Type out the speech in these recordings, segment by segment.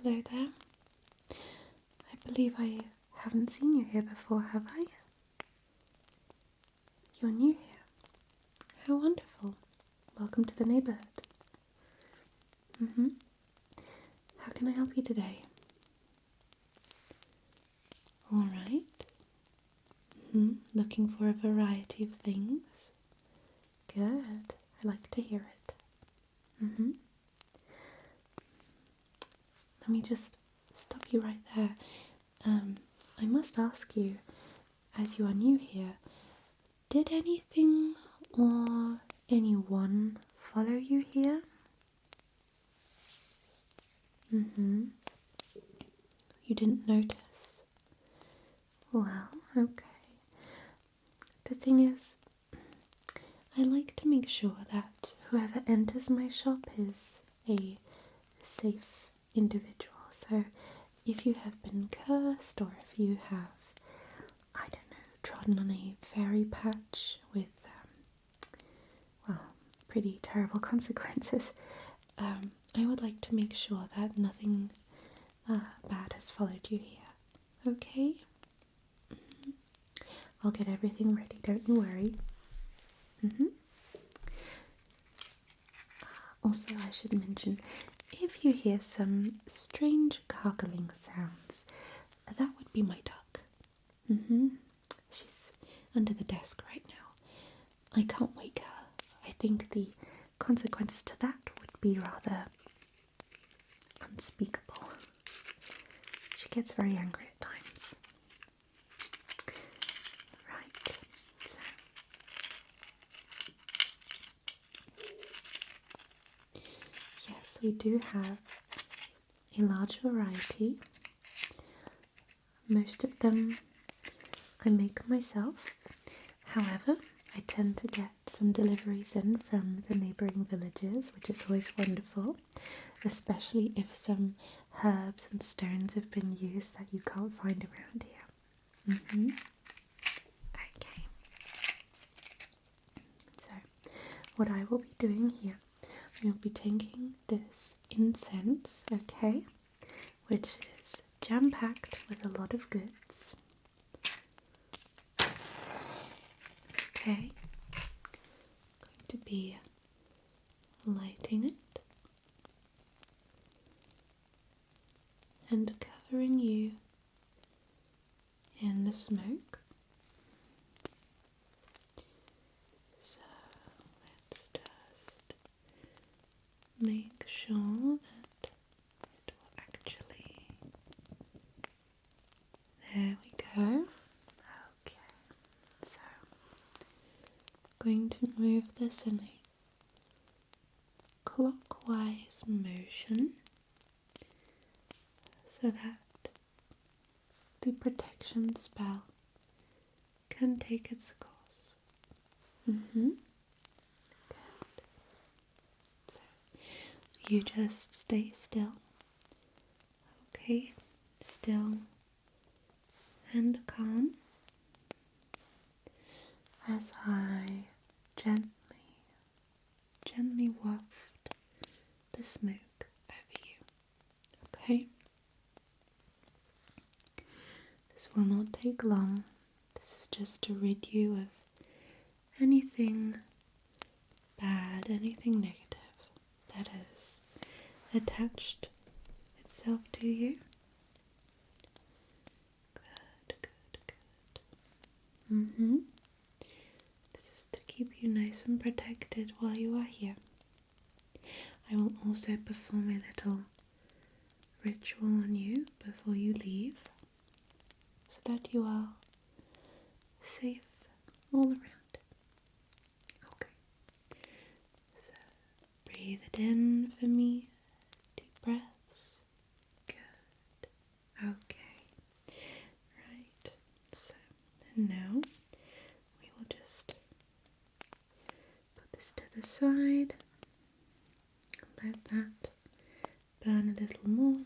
hello there. I believe I haven't seen you here before, have I? You're new here. How wonderful. Welcome to the neighborhood. How can I help you today? Alright. Looking for a variety of things. Good. I like to hear it. Let me just stop you right there. I must ask you, as you are new here, did anything or anyone follow you here? You didn't notice? Well, okay. The thing is, I like to make sure that whoever enters my shop is a safe individual. So if you have been cursed, or if you have, I don't know, trodden on a fairy patch with, pretty terrible consequences, I would like to make sure that nothing bad has followed you here. Okay? I'll get everything ready, don't you worry. Also, I should mention, if you hear some strange gargling sounds, that would be my duck. She's under the desk right now. I can't wake her. I think the consequences to that would be rather unspeakable. She gets very angry at times. Right, so yes, we do have a large variety. Most of them I make myself. However, I tend to get some deliveries in from the neighbouring villages, which is always wonderful, especially if some herbs and stones have been used that you can't find around here. Okay. So, what I will be doing here, I will be taking this incense, okay, which is jam-packed with a lot of goods. Okay, going to be lighting it and covering you in the smoke. So let's just make sure that it will actually, there we go. Okay, so going to move this in a clockwise motion so that the protection spell can take its course. Good. So you just stay still. Okay, still and calm as I gently waft the smoke over you. Okay? This will not take long. This is just to rid you of anything bad, anything negative that has attached itself to you. Good. This is to keep you nice and protected while you are here. I will also perform a little ritual on you before you leave, so that you are safe all around. Okay. So breathe it in for me. Deep breaths. Good. Okay. Right. So, and now we will just put this to the side. Let that burn a little more.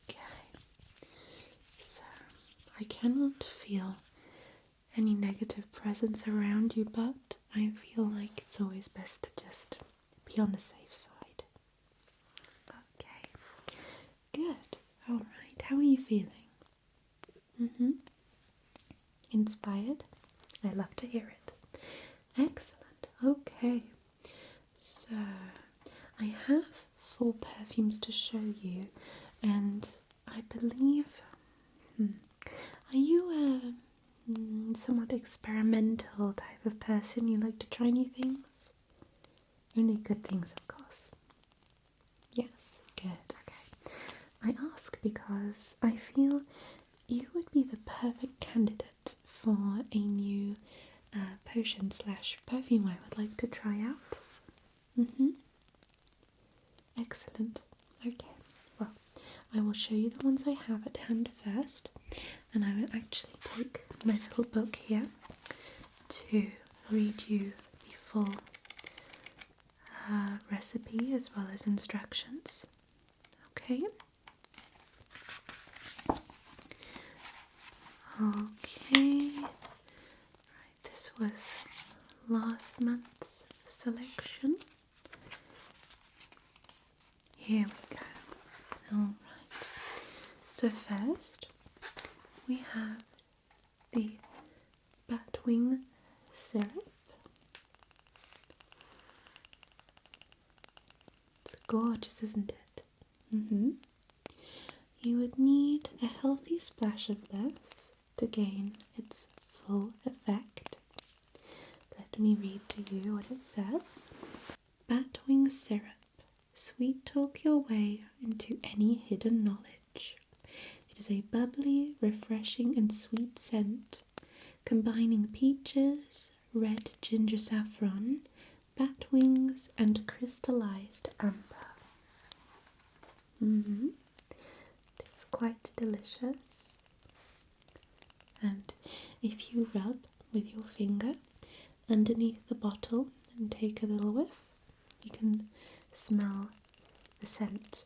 Okay. So, I cannot feel any negative presence around you, but I feel like it's always best to just be on the safe side. Okay. How are you feeling? Inspired? I love to hear it. Excellent. Okay. So, I have 4 perfumes to show you, and I believe... Are you a somewhat experimental type of person? You like to try new things? Only good things, of course. Yes, good, okay. I ask because I feel you would be the perfect candidate for a new potion slash perfume I would like to try out. Excellent. Okay, well, I will show you the ones I have at hand first, and I will actually take my little book here to read you the full recipe as well as instructions. Okay. Okay. Right, this was last month's selection. Here we go. Alright. So first we have the Batwing syrup. It's gorgeous, isn't it? You would need a healthy splash of this to gain its full effect. Let me read to you what it says. Batwing syrup. Sweet talk your way into any hidden knowledge. It is a bubbly, refreshing and sweet scent, combining peaches, red ginger saffron, batwings and crystallized amber. It's quite delicious. And if you rub with your finger underneath the bottle and take a little whiff, you can smell the scent.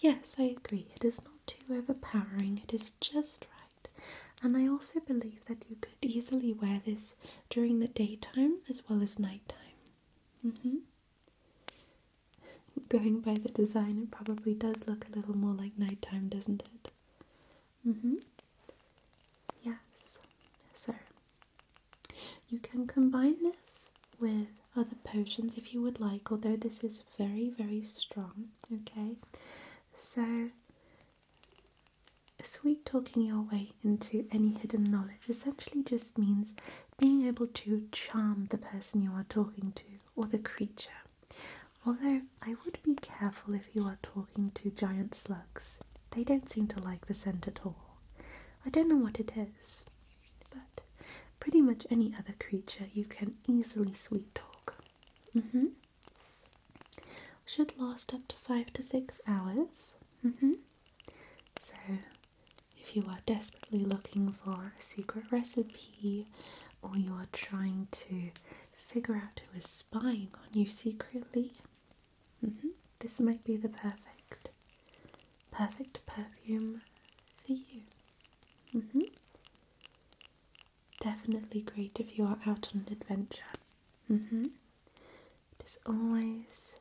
Yes, I agree. It is not too overpowering. It is just right. And I also believe that you could easily wear this during the daytime as well as nighttime. Going by the design, it probably does look a little more like nighttime, doesn't it? Yes. So, you can combine this with other potions if you would like, although this is very, very strong, okay? So, sweet talking your way into any hidden knowledge essentially just means being able to charm the person you are talking to or the creature. Although I would be careful if you are talking to giant slugs. They don't seem to like the scent at all. I don't know what it is, but pretty much any other creature you can easily sweet talk. Should last up to 5 to 6 hours. So if you are desperately looking for a secret recipe, or you are trying to figure out who is spying on you secretly, this might be the perfect perfume for you. Definitely great if you are out on an adventure. It is always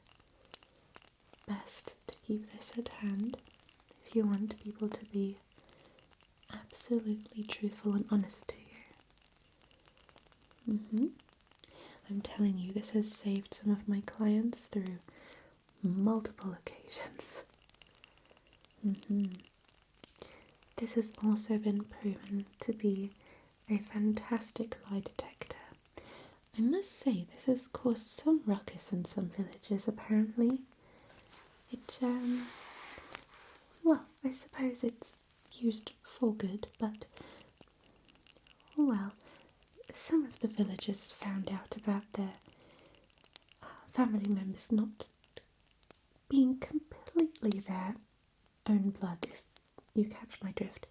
best to keep this at hand if you want people to be absolutely truthful and honest to you. I'm telling you, this has saved some of my clients through multiple occasions. This has also been proven to be a fantastic lie detector. I must say, this has caused some ruckus in some villages, apparently. Well, I suppose it's used for good, but, well, some of the villagers found out about their family members not being completely their own blood, if you catch my drift.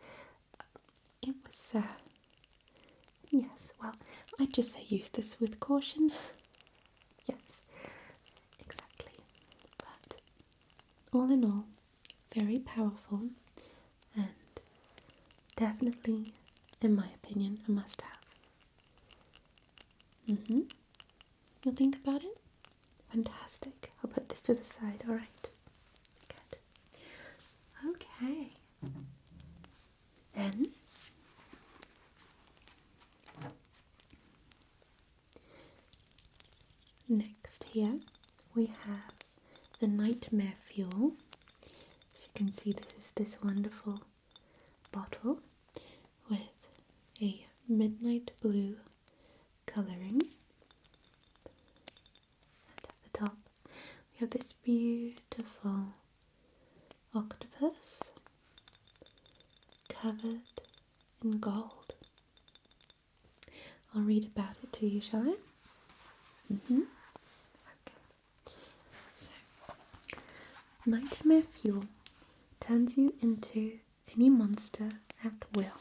It was, yes, well, I'd just say use this with caution. Yes, exactly. But all in all, very powerful and definitely, in my opinion, a must-have. You'll think about it? Fantastic. I'll put this to the side, alright. Good. Okay. Then next here we have the Nightmare Fuel. As you can see, this is this wonderful bottle with a midnight blue colouring. And at the top we have this beautiful octopus covered in gold. I'll read about it to you, shall I? Okay. So, Nightmare Fuel turns you into any monster at will.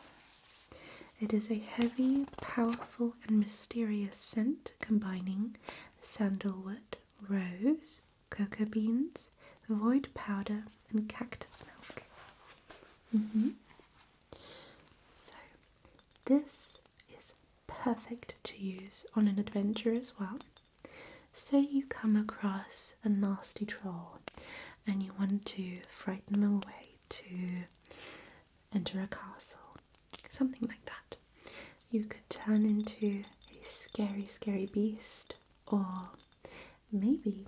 It is a heavy, powerful and mysterious scent combining sandalwood, rose, cocoa beans, void powder and cactus milk. So this is perfect to use on an adventure as well. Say you come across a nasty troll and you want to frighten them away to enter a castle, something like that. You could turn into a scary, scary beast, or maybe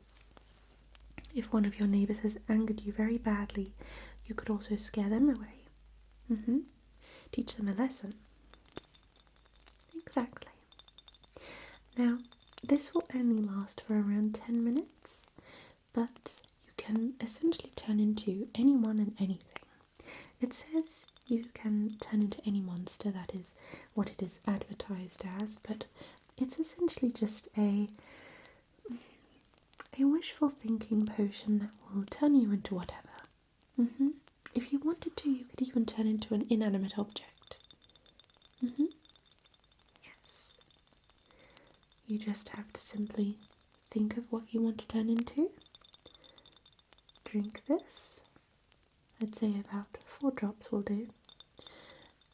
if one of your neighbours has angered you very badly, you could also scare them away. Teach them a lesson. Exactly. Now, this will only last for around 10 minutes, but you can essentially turn into anyone and anything. It says you can turn into any monster, that is what it is advertised as, but it's essentially just a wishful thinking potion that will turn you into whatever. If you wanted to, you could even turn into an inanimate object. Yes. You just have to simply think of what you want to turn into. Drink this. I'd say about 4 drops will do.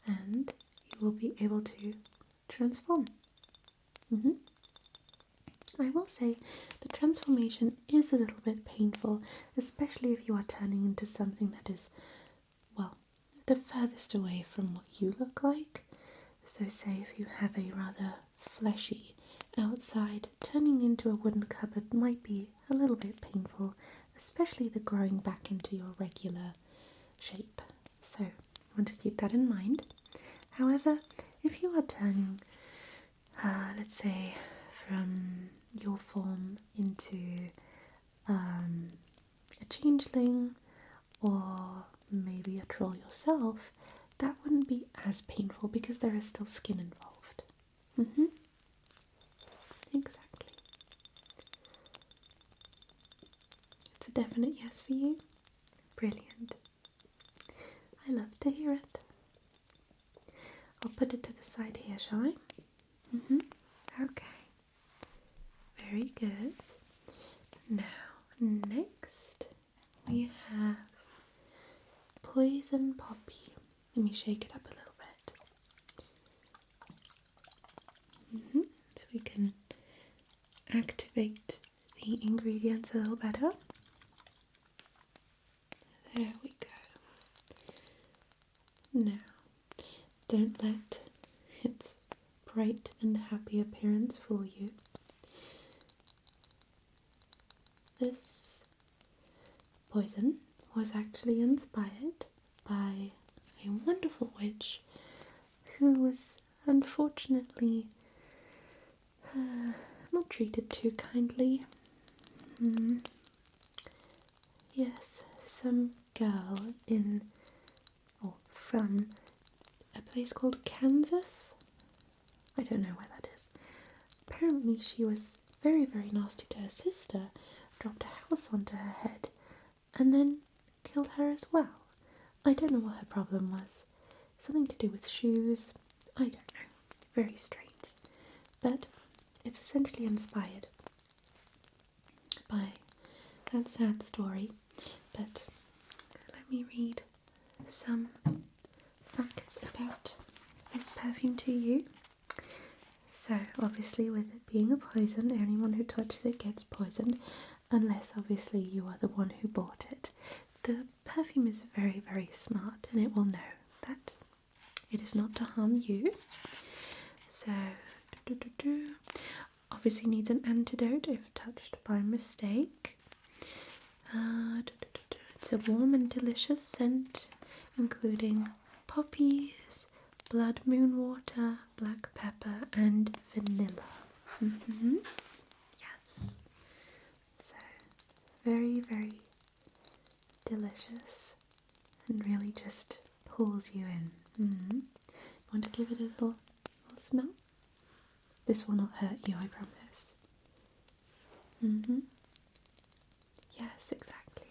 And you will be able to transform. I will say the transformation is a little bit painful, especially if you are turning into something that is, well, the furthest away from what you look like. So say if you have a rather fleshy outside, turning into a wooden cupboard might be a little bit painful, especially the growing back into your regular shape. So I want to keep that in mind. However, if you are turning, let's say, from your form into a changeling or maybe a troll yourself, that wouldn't be as painful because there is still skin involved. Exactly. It's a definite yes for you. Brilliant. I love to hear it. I'll put it to the side here, shall I? Okay. Very good. Now, next we have Poison Poppy. Let me shake it up a little bit. So we can activate the ingredients a little better. There we go. Now, don't let its bright and happy appearance fool you. This poison was actually inspired by a wonderful witch who was unfortunately not treated too kindly. Yes, some girl from a place called Kansas. I don't know where that is. Apparently she was very, very nasty to her sister, dropped a house onto her head, and then killed her as well. I don't know what her problem was. Something to do with shoes. I don't know. Very strange. But it's essentially inspired by that sad story. But let me read some facts about this perfume to you. So obviously with it being a poison, anyone who touches it gets poisoned. unless obviously you are the one who bought it. The perfume is very, very smart and it will know that it is not to harm you. So, obviously needs an antidote if touched by mistake. It's a warm and delicious scent, including poppies, blood moon water, black pepper, and vanilla. Yes. So, very, very delicious and really just pulls you in. Want to give it a little smell? This will not hurt you, I promise. Yes, exactly.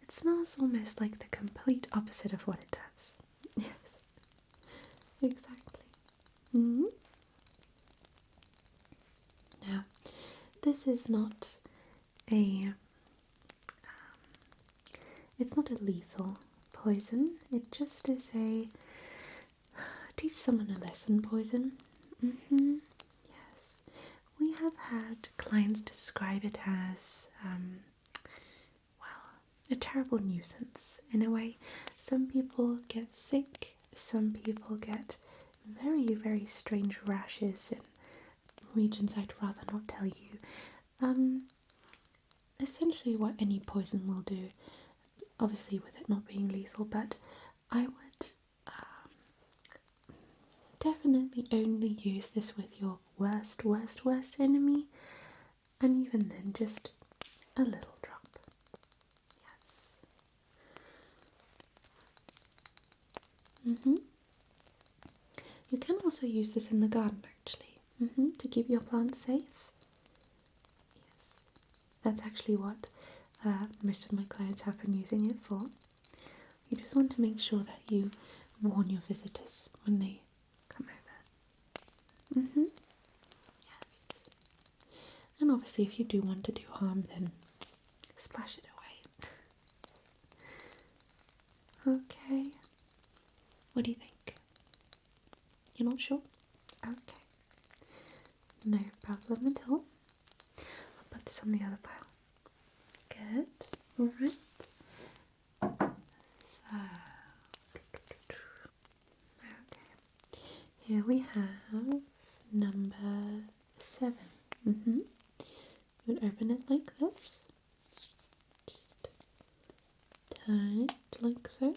It smells almost like the complete opposite of what it does. Yes, exactly. Now, this is not a it's not a lethal poison. It just is a teach someone a lesson poison. Yes. We have had clients describe it as, a terrible nuisance in a way. Some people get sick, some people get very, very strange rashes in regions I'd rather not tell you. Essentially what any poison will do, obviously with it not being lethal, but I would definitely only use this with your worst enemy, and even then just a little drop. Yes. You can also use this in the garden actually, to keep your plants safe. Yes, that's actually what most of my clients have been using it for. You just want to make sure that you warn your visitors when they come over. Yes. And obviously if you do want to do harm, then splash it away. Okay. What do you think? You're not sure? Okay. No problem at all. I'll put this on the other pile. Good. Alright. Okay. Here we have number 7. You would open it like this. Just turn it like so.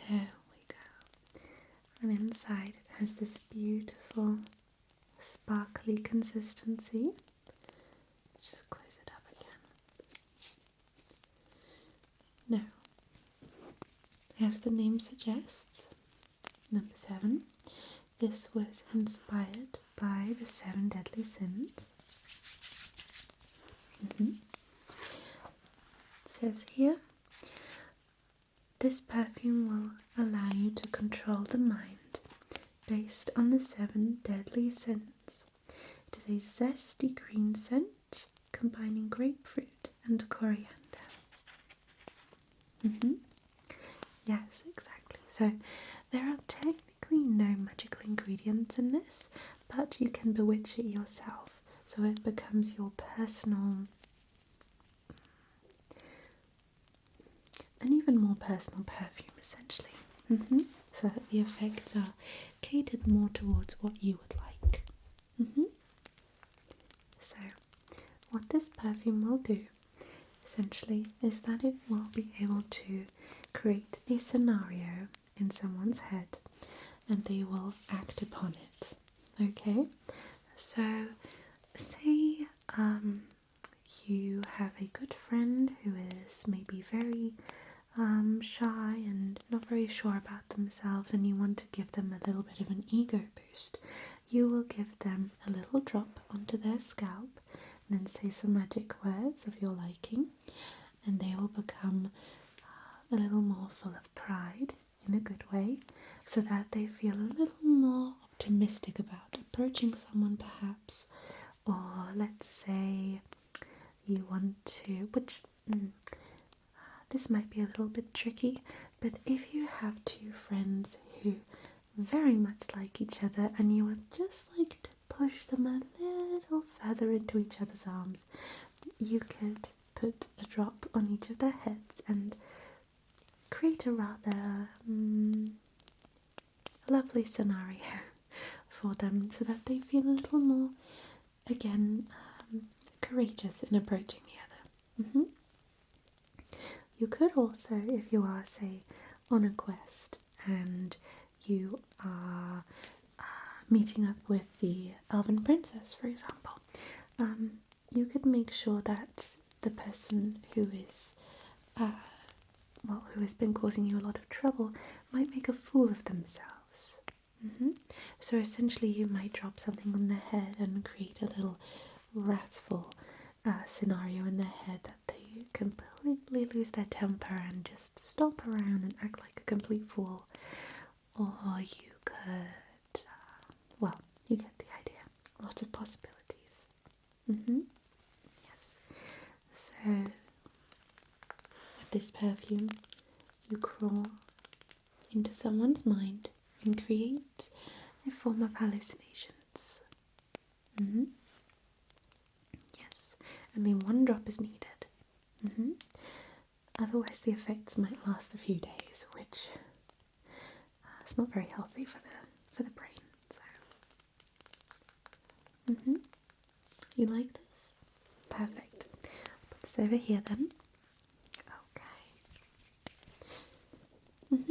There we go. And inside it has this beautiful sparkly consistency. Just close it up again. Now, as the name suggests, number 7, this was inspired by the 7 deadly sins. It says here, this perfume will allow you to control the mind based on the 7 deadly sins. It is a zesty green scent combining grapefruit and coriander. Yes, exactly. So there are technically no magical ingredients in this, but you can bewitch it yourself. So it becomes your personal, an even more personal perfume essentially. So that the effects are catered more towards what you would like. So what this perfume will do essentially is that it will be able to create a scenario in someone's head and they will act upon it. Okay, so say you have a good friend who is maybe very shy and not very sure about themselves, and you want to give them a little bit of an ego boost. You will give them a little drop onto their scalp and then say some magic words of your liking, and they will become a little more full of pride in a good way, so that they feel a little more optimistic about approaching someone perhaps. Or let's say you want to, which this might be a little bit tricky, but if you have 2 friends who very much like each other and you would just like to push them a little further into each other's arms, you could put a drop on each of their heads and create a rather lovely scenario for them so that they feel a little more, again, courageous in approaching the other. You could also, if you are, say, on a quest and you are meeting up with the elven princess, for example, you could make sure that the person who is, who has been causing you a lot of trouble might make a fool of themselves. So essentially you might drop something on their head and create a little wrathful scenario in their head that they completely lose their temper and just stomp around and act like a complete fool. Or you could, you get the idea. Lots of possibilities. Yes. So, with this perfume, you crawl into someone's mind and create a form of hallucinations. Yes, only one drop is needed. Otherwise, the effects might last a few days, which is not very healthy for the brain. So, you like this? Perfect. Put this over here then. Okay.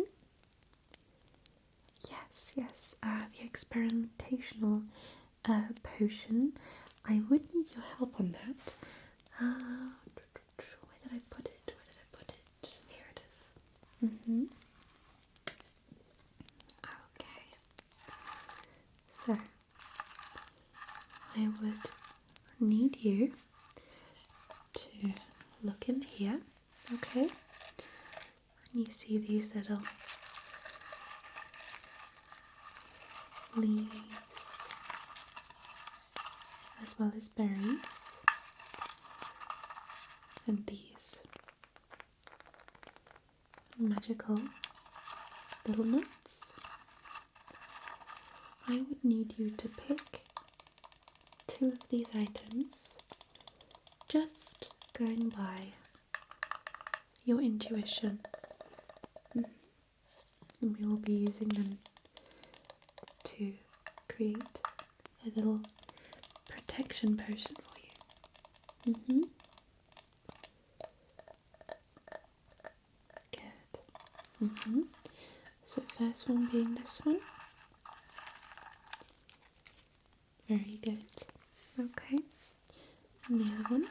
Yes. The experimentational potion. I would need your help on that. Where did I put it? Here it is. Okay. So, I would need you to look in here, okay? And you see these little leaves as well as berries and these magical little nuts. I would need you to pick 2 of these items, just going by your intuition. And we will be using them to create a little protection potion for you. Good. So first one being this one. Very good. Okay. And the other one.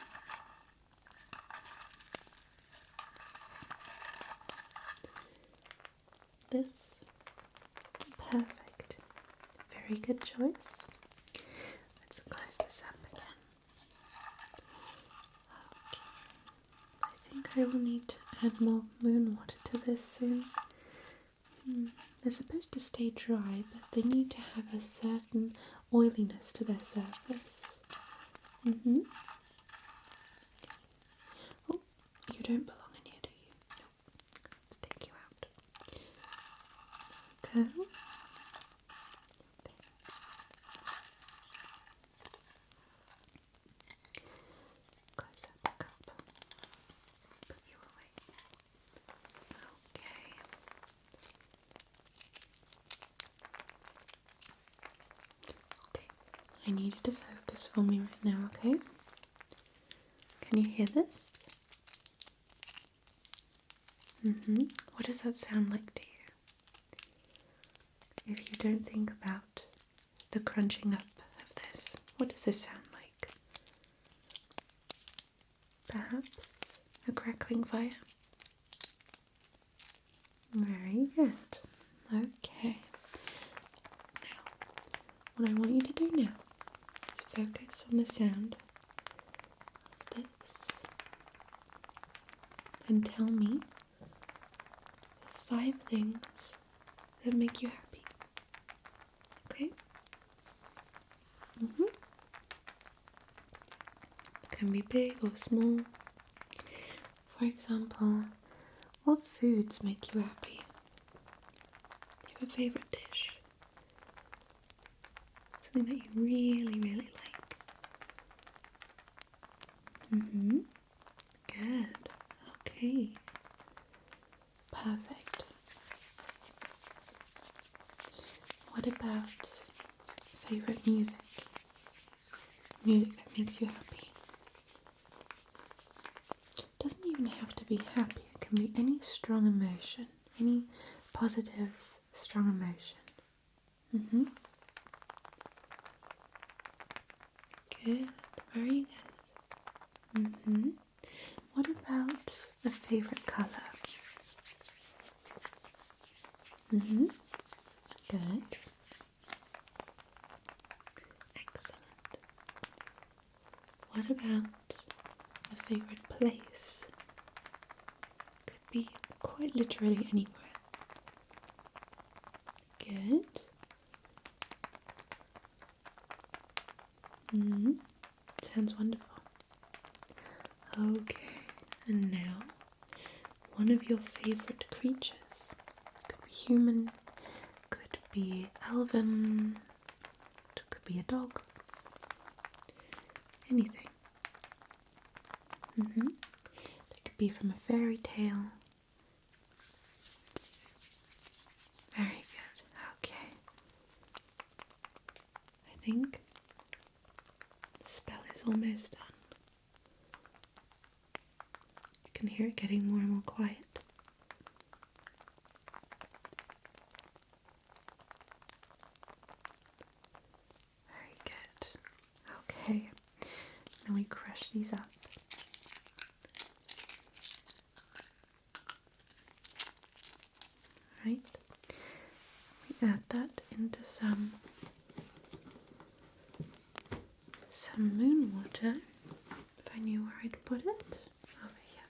This. Perfect. Very good choice. Let's close this up again. Okay. I think I will need to add more moon water to this soon. They're supposed to stay dry, but they need to have a certain oiliness to their surface. Oh, you don't belong in here, do you? No. Let's take you out. Okay. Close that back up. Put you away. Okay. Okay. I need you to focus for me right now, okay? Can you hear this? What does that sound like to you? If you don't think about the crunching up of this, what does this sound like? Perhaps a crackling fire? Very good. Okay. Now, what I want you to do now is focus on the sound of this and tell me 5 things that make you happy. Okay? Can be big or small. For example, what foods make you happy? Do you have a favourite dish? Something that you really, really like? Mm-hmm. Good. Okay. Perfect. What about favorite music? Music that makes you happy. Doesn't even have to be happy. It can be any strong emotion, any positive, strong emotion. Mm-hmm. Good. Very good. Mm-hmm. What about a favorite color? Mm-hmm. Good. Excellent. What about a favorite place? Could be quite literally anywhere. Good. Mm-hmm. Sounds wonderful. Okay, and now one of your favorite creatures. Could be human, could be elven, it could be a dog. Anything. It could be from a fairy tale. Very good. Okay. I think the spell is almost done. You can hear it getting more and more quiet. Very good. Okay. Now we crush these up. Right. We add that into some moon water. If I knew where I'd put it. Over here.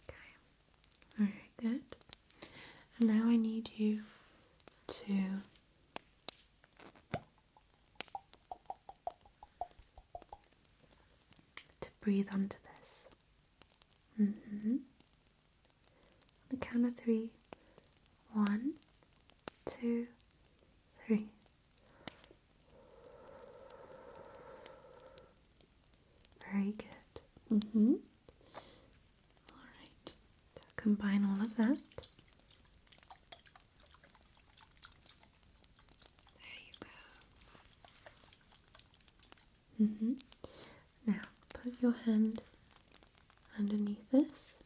Okay. Very good. And now I need you to breathe onto this. On the count of 3. 1, 2, 3. Very good. Alright. So combine all of that. There you go. Now put your hand underneath this.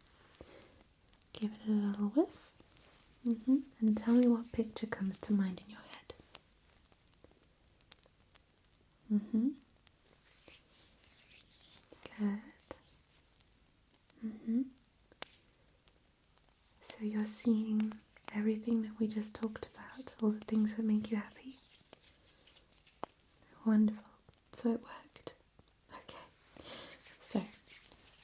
Give it a little whiff. And tell me what picture comes to mind in your head. Good. So you're seeing everything that we just talked about, all the things that make you happy. Wonderful. So it worked. Okay. So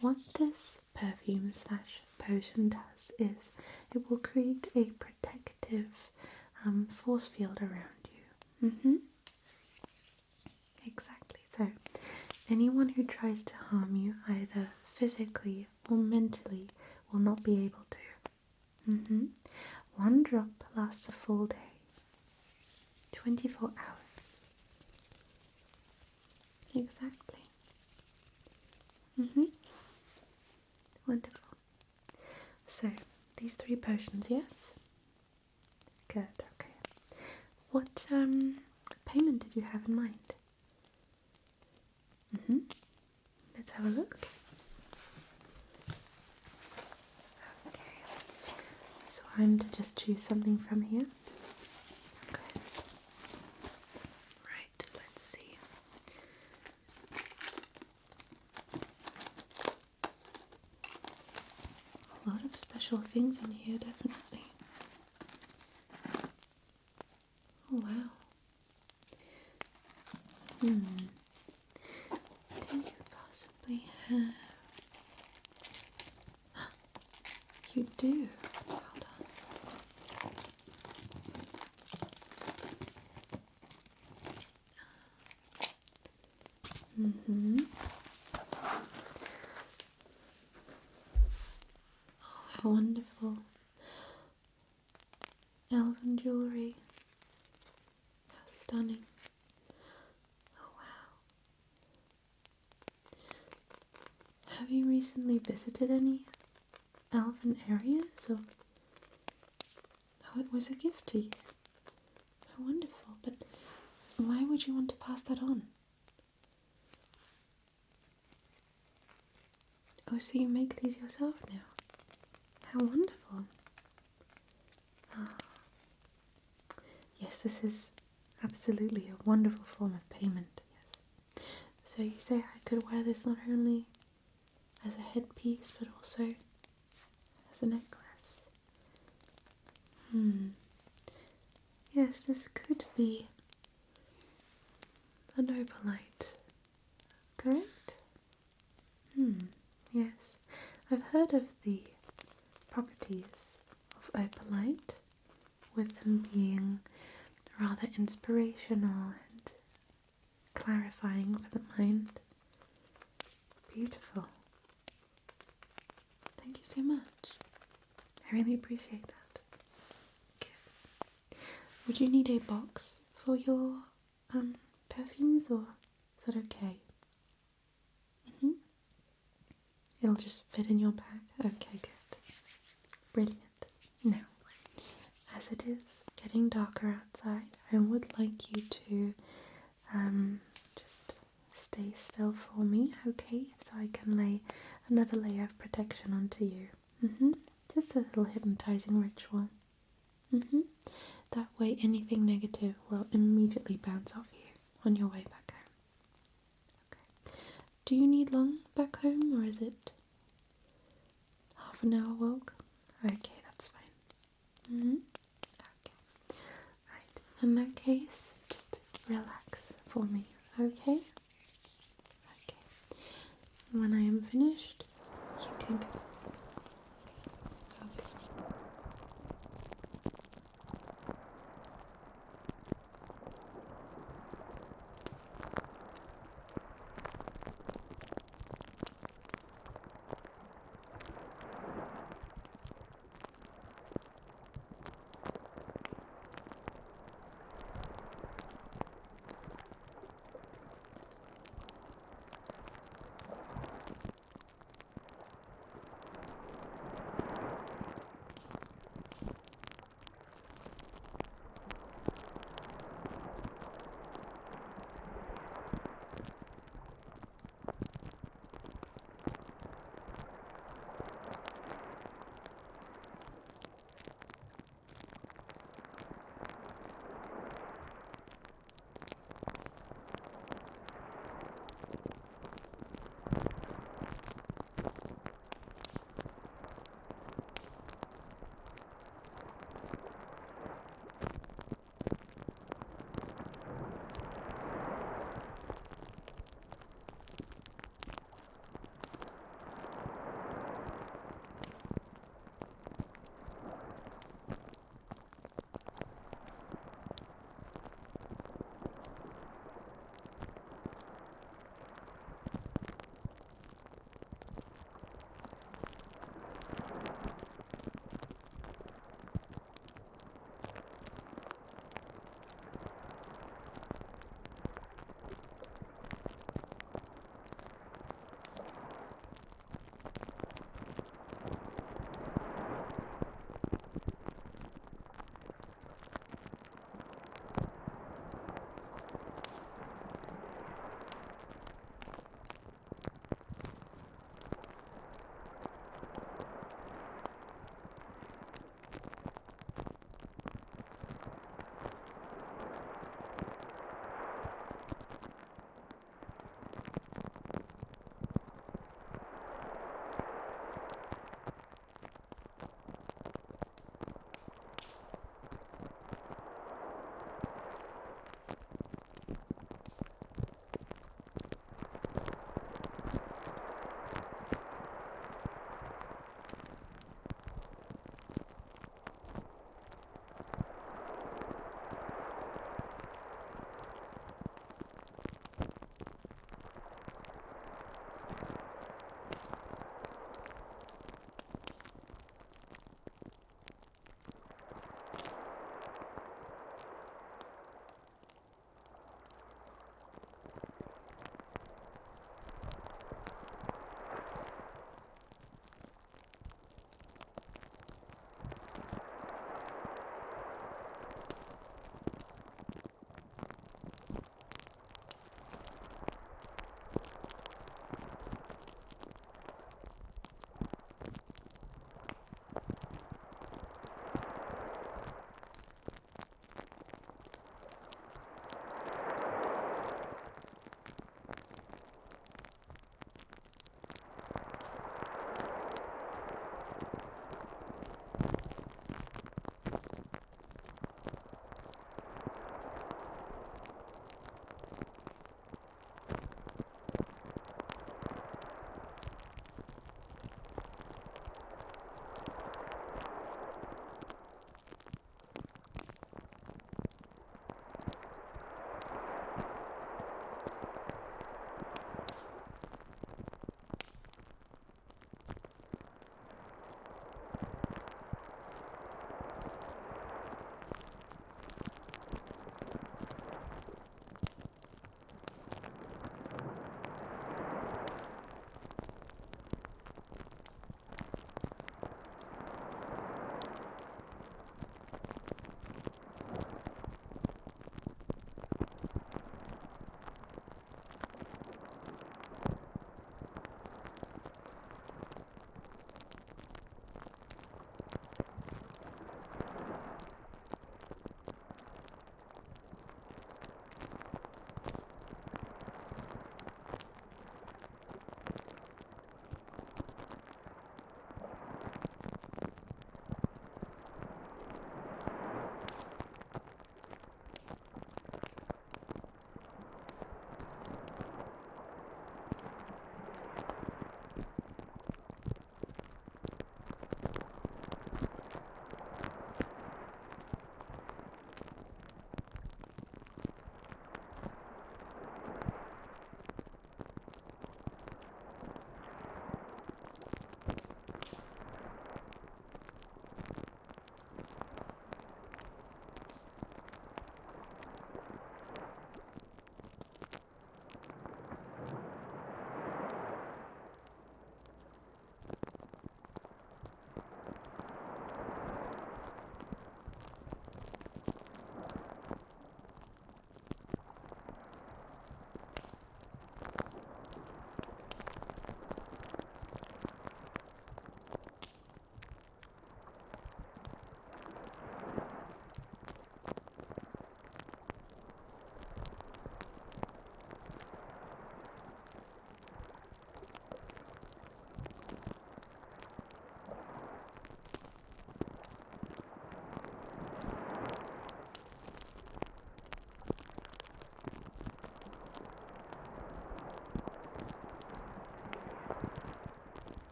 what this perfume / potion does is it will create a protective force field around you. Exactly. So anyone who tries to harm you either physically or mentally will not be able to. 1 drop lasts a full day. 24 hours. Exactly. Wonderful. So, these 3 potions, yes? Good, okay. What payment did you have in mind? Let's have a look. Okay. So I'm to just choose something from here. Okay. Right, let's see. A lot of special things in here, definitely. Oh wow. Do you possibly have... You do. Hold on. Oh, how wonderful. Elven jewellery. How stunning. Oh wow. have you recently visited any elven areas, or oh, it was a gift to you? How wonderful! But why would you want to pass that on? Oh, so you make these yourself now? How wonderful! Ah, yes, this is absolutely a wonderful form of payment. Yes. So you say I could wear this not only as a headpiece, but also as a necklace. Yes, this could be an opalite, correct? Yes. I've heard of the properties of opalite, with them being rather inspirational and clarifying for the mind. Beautiful. Thank you so much. I really appreciate that. Okay. Would you need a box for your perfumes, or is that okay? It'll just fit in your bag. Okay, good. Brilliant. Now, as it is getting darker outside, I would like you to just stay still for me, okay? So I can lay another layer of protection onto you. Just a little hypnotizing ritual. That way anything negative will immediately bounce off you on your way back home. Okay. Do you need long back home, or is it half an hour walk? Okay, that's fine. Okay. Right. In that case, just relax for me, okay? Okay. When I am finished, you can go.